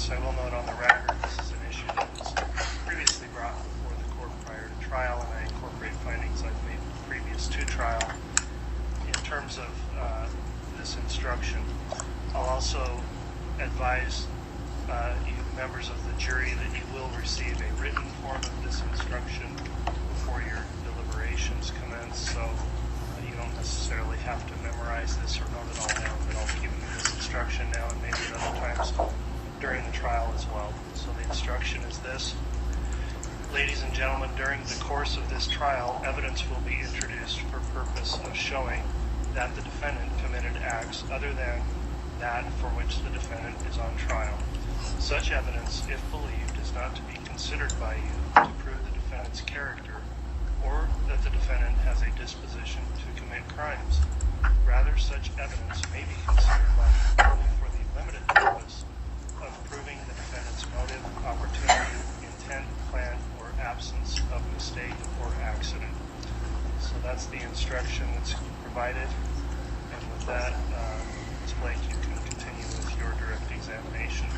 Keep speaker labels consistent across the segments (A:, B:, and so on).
A: case, I will note on the record this is an issue that was previously brought before the court prior to trial, and I incorporate findings I've made previous to trial. In terms of this instruction, I'll also advise you members of the jury that you will receive a written form of this instruction before your deliberations commence, so you don't necessarily have to memorize this or note it all down, but I'll give you this instruction now and maybe at other times during the trial as well. So the instruction is this. Ladies and gentlemen, during the course of this trial, evidence will be introduced for purpose of showing that the defendant committed acts other than that for which the defendant is on trial. Such evidence, if believed, is not to be considered by you to prove the defendant's character or that the defendant has a disposition to commit crimes. Rather, such evidence may be considered by you only for the limited purpose of proving the defendant's motive, opportunity, intent, plan, or absence of mistake or accident. So that's the instruction that's provided. And with that, Ms. Blake, you can continue with your direct examination.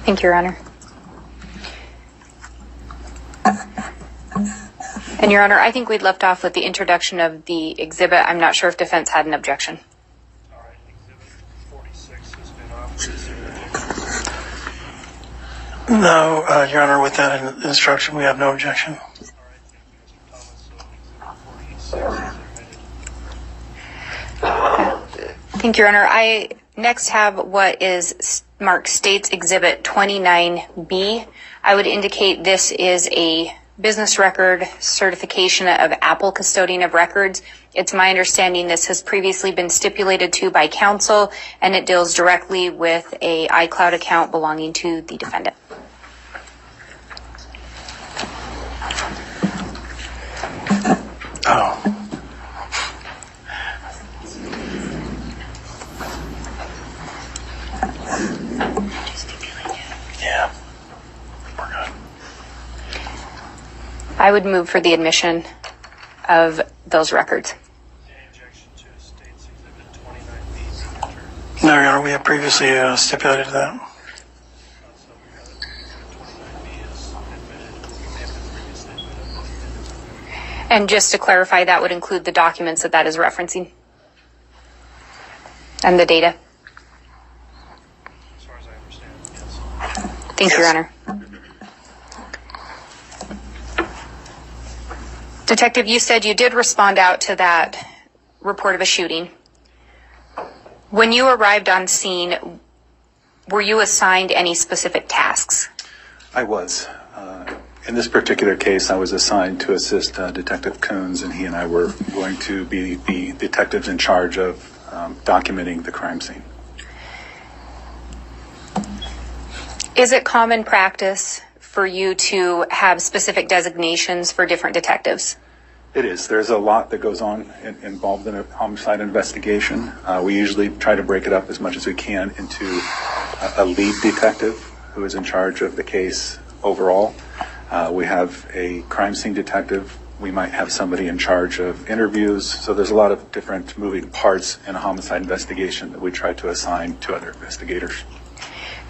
B: Thank you, Your Honor. And Your Honor, I think we'd left off with the introduction of the exhibit. I'm not sure if defense had an objection.
A: All right, exhibit 46 has been offered.
C: No, Your Honor, with that instruction, we have no objection.
A: All right, thank you, Mr. Thomas. So exhibit 46 is admitted.
B: Thank you, Your Honor. I next have what is marked State's Exhibit 29B. I would indicate this is a business record certification of Apple Custodian of Records. It's my understanding this has previously been stipulated to by counsel, and it deals directly with a iCloud account belonging to the defendant.
C: Oh. Yeah. We're good.
B: I would move for the admission of those records.
A: Any objection to State's Exhibit 29B being entered?
C: No, Your Honor, we have previously stipulated that.
A: So we have Exhibit 29B is admitted. It may have been previously admitted.
B: And just to clarify, that would include the documents that is referencing and the data.
A: As far as I understand, yes.
B: Thank you, Your Honor. Detective, you said you did respond out to that report of a shooting. When you arrived on scene, were you assigned any specific tasks?
D: I was. In this particular case, I was assigned to assist Detective Coons, and he and I were going to be the detectives in charge of documenting the crime scene.
B: Is it common practice for you to have specific designations for different detectives?
D: It is. There's a lot that goes on involved in a homicide investigation. We usually try to break it up as much as we can into a lead detective who is in charge of the case overall. We have a crime scene detective. We might have somebody in charge of interviews. So there's a lot of different moving parts in a homicide investigation that we try to assign to other investigators.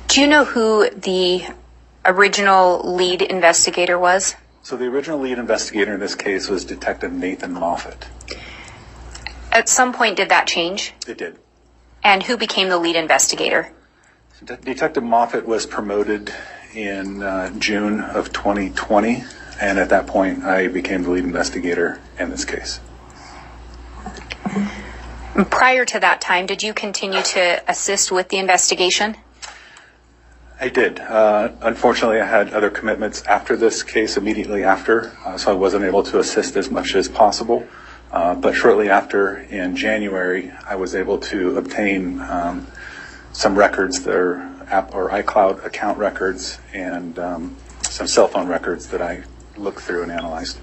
B: Do you know who the original lead investigator was?
D: So the original lead investigator in this case was Detective Nathan Moffat.
B: At some point, did that change?
D: It did.
B: And who became the lead investigator?
D: Detective Moffat was promoted in June of 2020, and at that point, I became the lead investigator in this case.
B: Prior to that time, did you continue to assist with the investigation?
D: I did. Unfortunately, I had other commitments after this case, immediately after, so I wasn't able to assist as much as possible. But shortly after, in January, I was able to obtain some records that are app or iCloud account records and some cell phone records that I looked through and analyzed.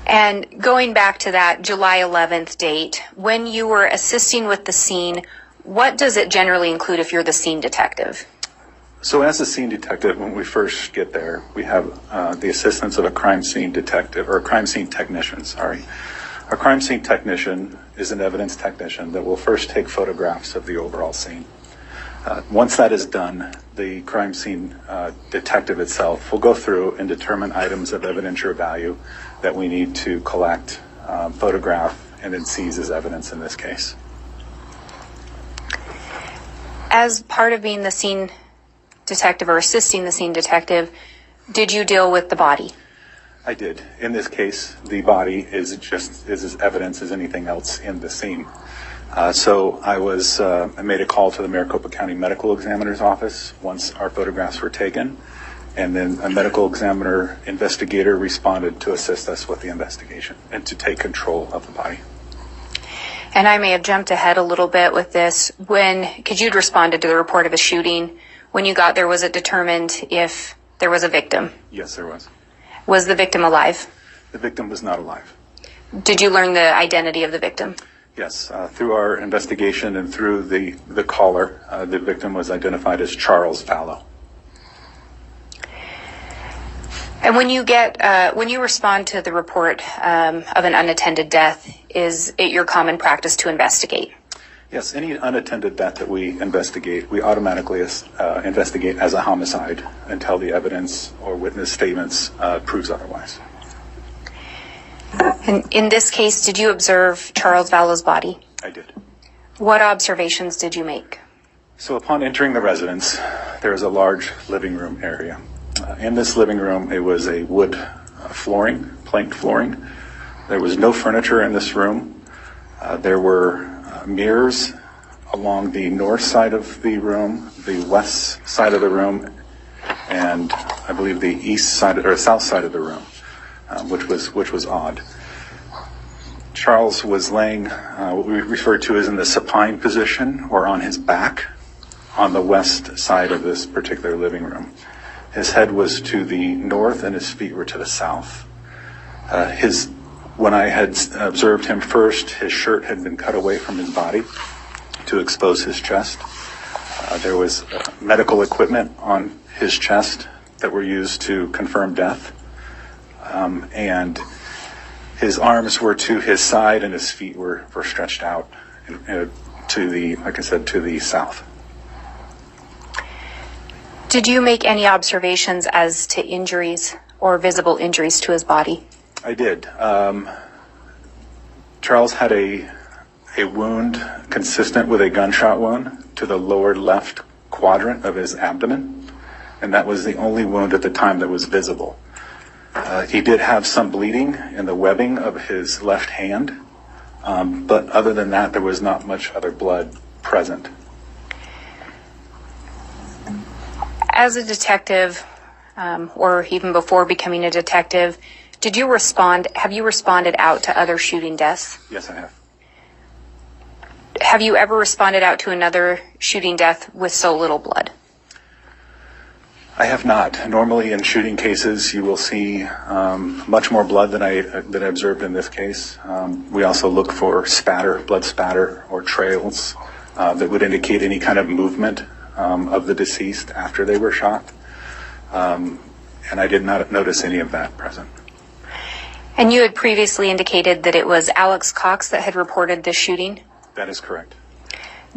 B: And going back to that July 11th date, when you were assisting with the scene, what does it generally include if you're the scene detective?
D: So as a scene detective, when we first get there, we have the assistance of a crime scene detective, or a crime scene technician, Our A crime scene technician is an evidence technician that will first take photographs of the overall scene. Once that is done, the crime scene detective itself will go through and determine items of evidentiary value that we need to collect, photograph, and then seize as evidence in this case.
B: As part of being the scene detective or assisting the scene detective, did you deal with the body?
D: I did. In this case, the body is as evidence as anything else in the scene. So I made a call to the Maricopa County Medical Examiner's office once our photographs were taken, and then a medical examiner investigator responded to assist us with the investigation and to take control of the body.
B: And I may have jumped ahead a little bit with this. Because you'd responded to the report of a shooting, when you got there, was it determined if there was a victim?
D: Yes, there was.
B: Was the victim alive?
D: The victim was not alive.
B: Did you learn the identity of the victim?
D: Yes, through our investigation and through the caller, the victim was identified as Charles Fallow.
B: And when you respond to the report of an unattended death, is it your common practice to investigate?
D: Yes, any unattended death that we investigate, we automatically investigate as a homicide until the evidence or witness statements proves otherwise.
B: And in this case, did you observe Charles Fallow's body?
D: I did.
B: What observations did you make?
D: So upon entering the residence, there is a large living room area. In this living room, it was a wood flooring, planked flooring. There was no furniture in this room. There were mirrors along the north side of the room, the west side of the room, and I believe the east side or south side of the room, which was odd. Charles was laying what we refer to as in the supine position or on his back on the west side of this particular living room. His head was to the north and his feet were to the south. When I had observed him first, his shirt had been cut away from his body to expose his chest. There was medical equipment on his chest that were used to confirm death. And his arms were to his side and his feet were stretched out to the south.
B: Did you make any observations as to injuries or visible injuries to his body?
D: I did. Charles had a wound consistent with a gunshot wound to the lower left quadrant of his abdomen, and that was the only wound at the time that was visible. He did have some bleeding in the webbing of his left hand, but other than that, there was not much other blood present.
B: As a detective, or even before becoming a detective, have you responded out to other shooting deaths?
D: Yes, I have.
B: Have you ever responded out to another shooting death with so little blood?
D: I have not. Normally in shooting cases, you will see much more blood than I observed in this case. We also look for blood spatter, or trails that would indicate any kind of movement of the deceased after they were shot. And I did not notice any of that present.
B: And you had previously indicated that it was Alex Cox that had reported this shooting?
D: That is correct.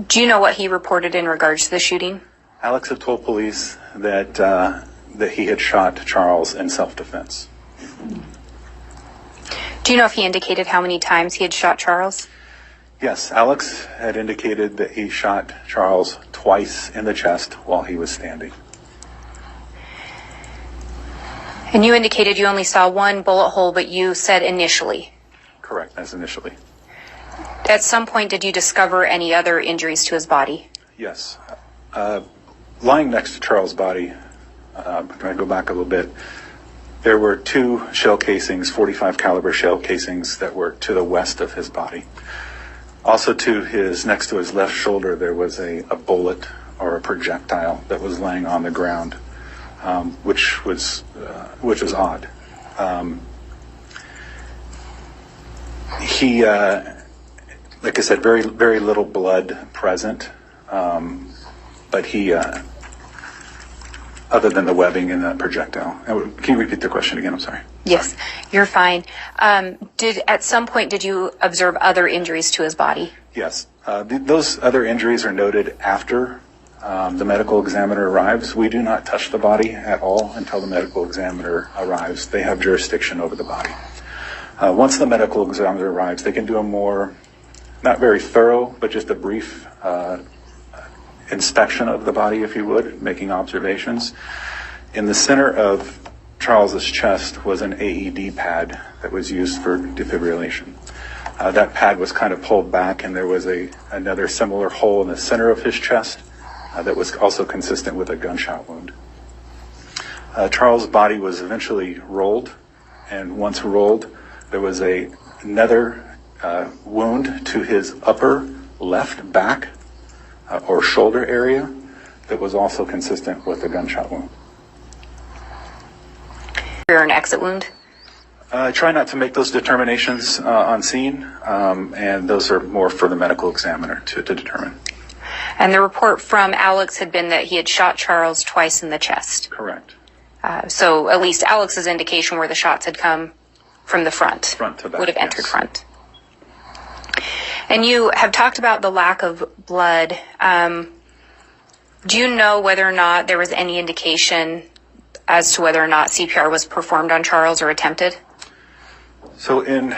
B: Do you know what he reported in regards to the shooting?
D: Alex had told police that he had shot Charles in self-defense.
B: Do you know if he indicated how many times he had shot Charles?
D: Yes, Alex had indicated that he shot Charles twice in the chest while he was standing.
B: And you indicated you only saw one bullet hole, but you said initially.
D: Correct, that's initially.
B: At some point, did you discover any other injuries to his body?
D: Yes. Lying next to Charles' body, I'm going to go back a little bit, there were 2 shell casings, 45 caliber shell casings that were to the west of his body. Also next to his left shoulder, there was a bullet or a projectile that was laying on the ground, which was odd. He, like I said, very, very little blood present, but other than the webbing in that projectile. Can you repeat the question again? I'm sorry.
B: Yes, you're fine. At some point, did you observe other injuries to his body?
D: Yes. Those other injuries are noted after the medical examiner arrives. We do not touch the body at all until the medical examiner arrives. They have jurisdiction over the body. Once the medical examiner arrives, they can do a more, not very thorough, but just a brief inspection of the body, if you would, making observations. In the center of Charles's chest was an AED pad that was used for defibrillation. That pad was kind of pulled back, and there was another similar hole in the center of his chest that was also consistent with a gunshot wound. Charles' body was eventually rolled, and once rolled, there was another wound to his upper left back or shoulder area that was also consistent with a gunshot wound.
B: Rear and exit wound?
D: I try not to make those determinations on scene, and those are more for the medical examiner to determine.
B: And the report from Alex had been that he had shot Charles twice in the chest.
D: Correct.
B: So at least Alex's indication where the shots had come from the front.
D: Front to back,
B: would have entered
D: yes.
B: front. And you have talked about the lack of blood. Do you know whether or not there was any indication as to whether or not CPR was performed on Charles or attempted?
D: So in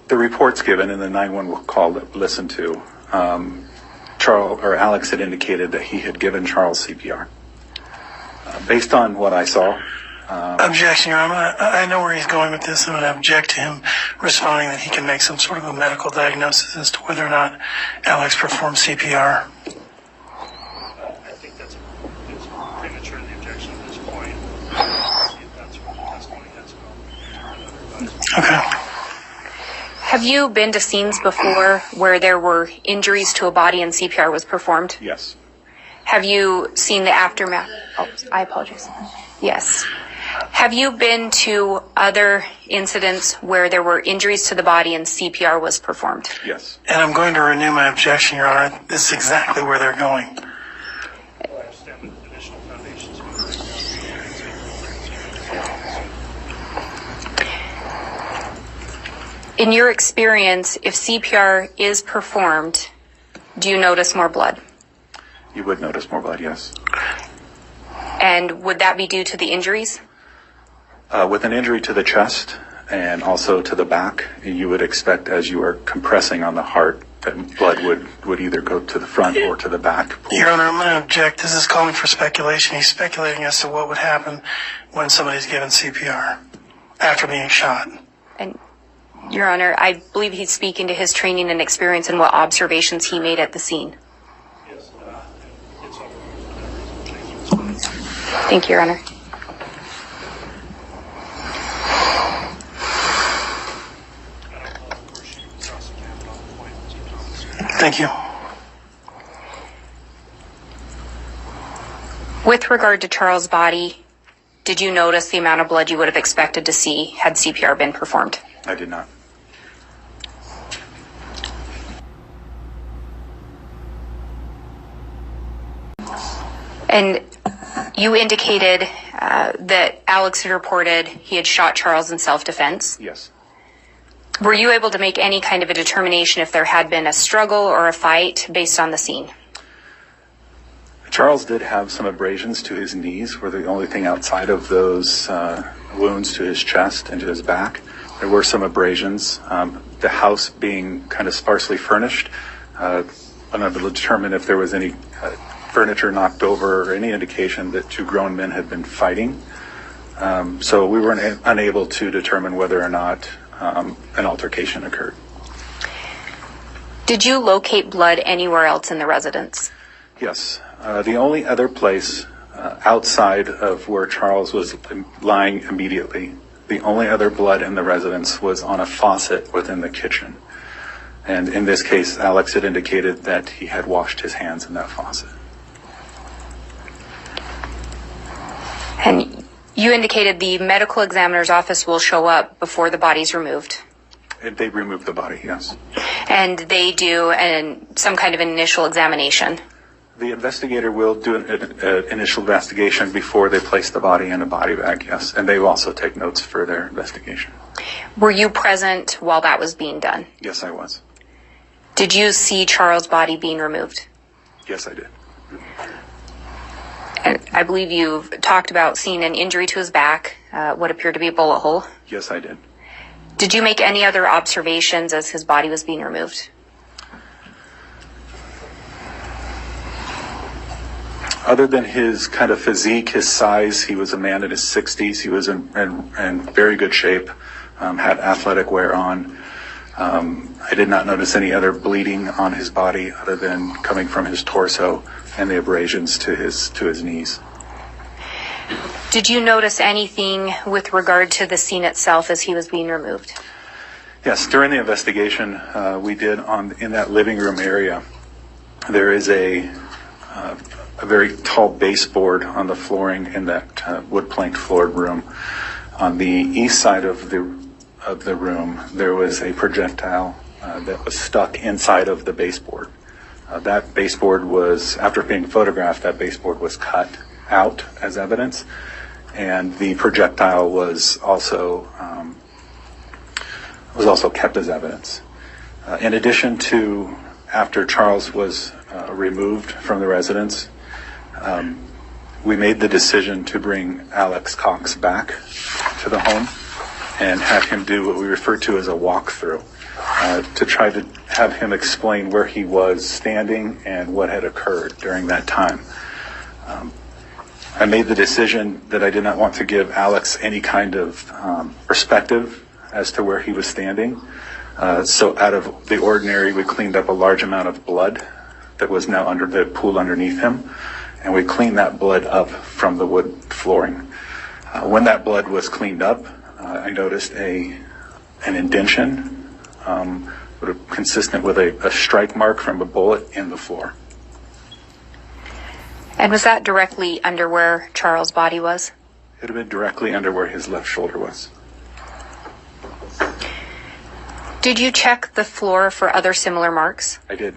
D: the reports given in the 911 call that we listened to, Alex had indicated that he had given Charles CPR. Based on what I saw,
C: Objection, Your Honor. I know where he's going with this. I'm going to object to him responding that he can make some sort of a medical diagnosis as to whether or not Alex performed CPR.
A: I think it's premature, the objection at this point. See if that's what the testimony has been.
C: Okay.
B: Have you been to scenes before where there were injuries to a body and CPR was performed?
D: yes.
B: Have you seen the aftermath? Oh, I apologize. Yes. Have you been to other incidents where there were injuries to the body and CPR was performed?
D: Yes.
C: And I'm going to renew my objection, Your Honor. This is exactly where they're going.
A: I understand that additional foundations were
B: In your experience, if CPR is performed, do you notice more blood?
D: You would notice more blood, yes.
B: And would that be due to the injuries?
D: With an injury to the chest and also to the back, you would expect as you are compressing on the heart that blood would either go to the front or to the back.
C: Your Honor, I'm going to object. This is calling for speculation. He's speculating as to what would happen when somebody's given CPR after being shot.
B: And Your Honor, I believe he's speaking to his training and experience and what observations he made at the scene.
A: yes, it's over.
B: Thank you, Your Honor.
C: Thank you.
B: With regard to Charles' body, did you notice the amount of blood you would have expected to see had CPR been performed?
D: I did not.
B: And you indicated that Alex had reported he had shot Charles in self-defense.
D: Yes.
B: Were you able to make any kind of a determination if there had been a struggle or a fight based on the scene?
D: Charles did have some abrasions to his knees, were the only thing outside of those wounds to his chest and to his back. There were some abrasions. The house being kind of sparsely furnished, unable to determine if there was any furniture knocked over or any indication that two grown men had been fighting. So we were unable to determine whether or not an altercation occurred.
B: Did you locate blood anywhere else in the residence?
D: Yes. The only other place outside of where Charles was lying immediately, the only other blood in the residence was on a faucet within the kitchen. And in this case, Alex had indicated that he had washed his hands in that faucet.
B: And you indicated the medical examiner's office will show up before the body's removed.
D: They removed the body, yes.
B: And they do some kind of initial examination.
D: The investigator will do an initial investigation before they place the body in a body bag, yes. And they will also take notes for their investigation.
B: Were you present while that was being done?
D: Yes, I was.
B: Did you see Charles' body being removed?
D: Yes, I did.
B: And I believe you've talked about seeing an injury to his back, what appeared to be a bullet hole.
D: Yes, I did.
B: Did you make any other observations as his body was being removed?
D: Other than his kind of physique, his size, he was a man in his 60s. He was in very good shape, had athletic wear on. I did not notice any other bleeding on his body other than coming from his torso and the abrasions to his knees.
B: Did you notice anything with regard to the scene itself as he was being removed?
D: Yes, during the investigation, we did in that living room area, there is a very tall baseboard on the flooring in that wood plank floored room. On the east side of the room, there was a projectile that was stuck inside of the baseboard. That baseboard was, after being photographed, that baseboard was cut out as evidence, and the projectile was also kept as evidence. In addition to, after Charles was removed from the residence, we made the decision to bring Alex Cox back to the home and have him do what we refer to as a walkthrough, to try to have him explain where he was standing and what had occurred during that time. I made the decision that I did not want to give Alex any kind of perspective as to where he was standing. So out of the ordinary, we cleaned up a large amount of blood that was now under the pool underneath him, and we cleaned that blood up from the wood flooring. When that blood was cleaned up, I noticed an indention consistent with a strike mark from a bullet in the floor.
B: And was that directly under where Charles' body was?
D: It had been directly under where his left shoulder was.
B: Did you check the floor for other similar marks?
D: I did.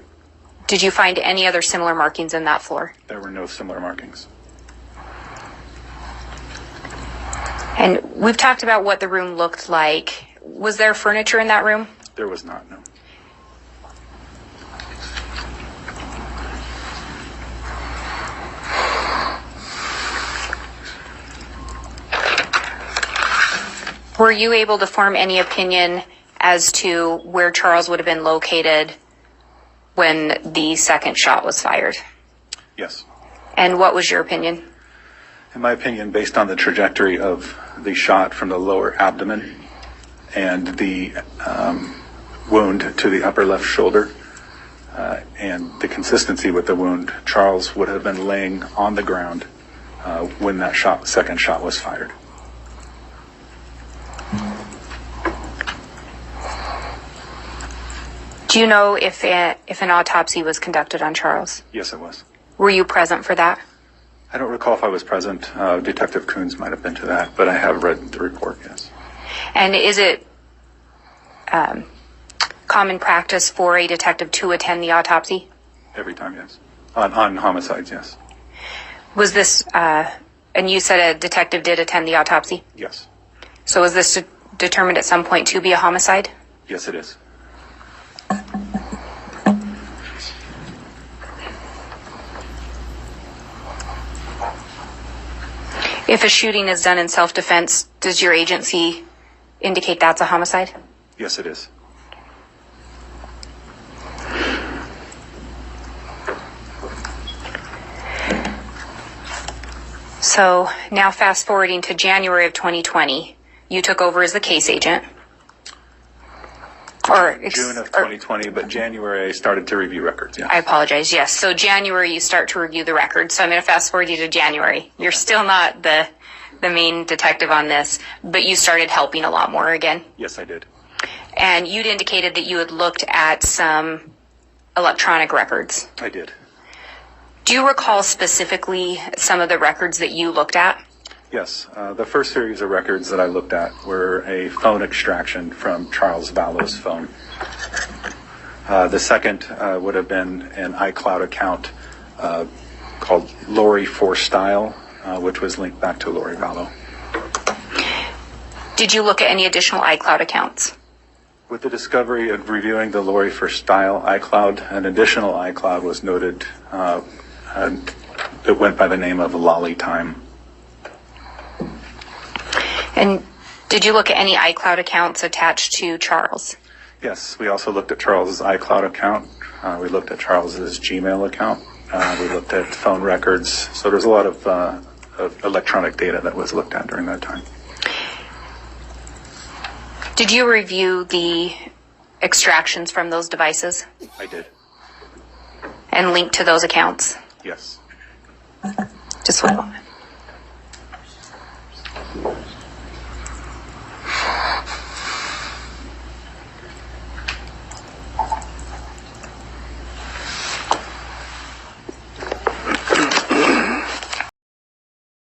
B: Did you find any other similar markings in that floor?
D: There were no similar markings.
B: And we've talked about what the room looked like. Was there furniture in that room?
D: There was not, no.
B: Were you able to form any opinion as to where Charles would have been located when the second shot was fired?
D: Yes.
B: And what was your opinion?
D: In my opinion, based on the trajectory of the shot from the lower abdomen and the wound to the upper left shoulder, and the consistency with the wound, Charles would have been laying on the ground when that second shot was fired.
B: Do you know if an autopsy was conducted on Charles?
D: Yes, it was.
B: Were you present for that?
D: I don't recall if I was present. Detective Coons might have been to that, but I have read the report, yes.
B: And is it common practice for a detective to attend the autopsy?
D: Every time, yes. On homicides, yes.
B: Was this, and you said a detective did attend the autopsy?
D: Yes.
B: So was this determined at some point to be a homicide?
D: Yes, it is.
B: If a shooting is done in self-defense, does your agency indicate that's a homicide?
D: Yes, it is.
B: So now fast forwarding to January of 2020, you took over as the case agent.
D: June of 2020, but January I started to review records, yes.
B: I apologize, yes. So January you start to review the records. So I'm going to fast forward you to January. You're still not the main detective on this, but you started helping a lot more again.
D: Yes, I did.
B: And you'd indicated that you had looked at some electronic records.
D: I did.
B: Do you recall specifically some of the records that you looked at?
D: Yes. The first series of records that I looked at were a phone extraction from Charles Vallow's phone. The second would have been an iCloud account called Lori for Style, which was linked back to Lori Vallow.
B: Did you look at any additional iCloud accounts?
D: With the discovery of reviewing the Lori for Style iCloud, an additional iCloud was noted, and it went by the name of Lolly Time.
B: And did you look at any iCloud accounts attached to Charles?
D: Yes, we also looked at Charles's iCloud account. We looked at Charles's Gmail account. We looked at phone records. So there's a lot of electronic data that was looked at during that time.
B: Did you review the extractions from those devices
D: I did.
B: and link to those accounts?
D: Yes.
B: Just one moment.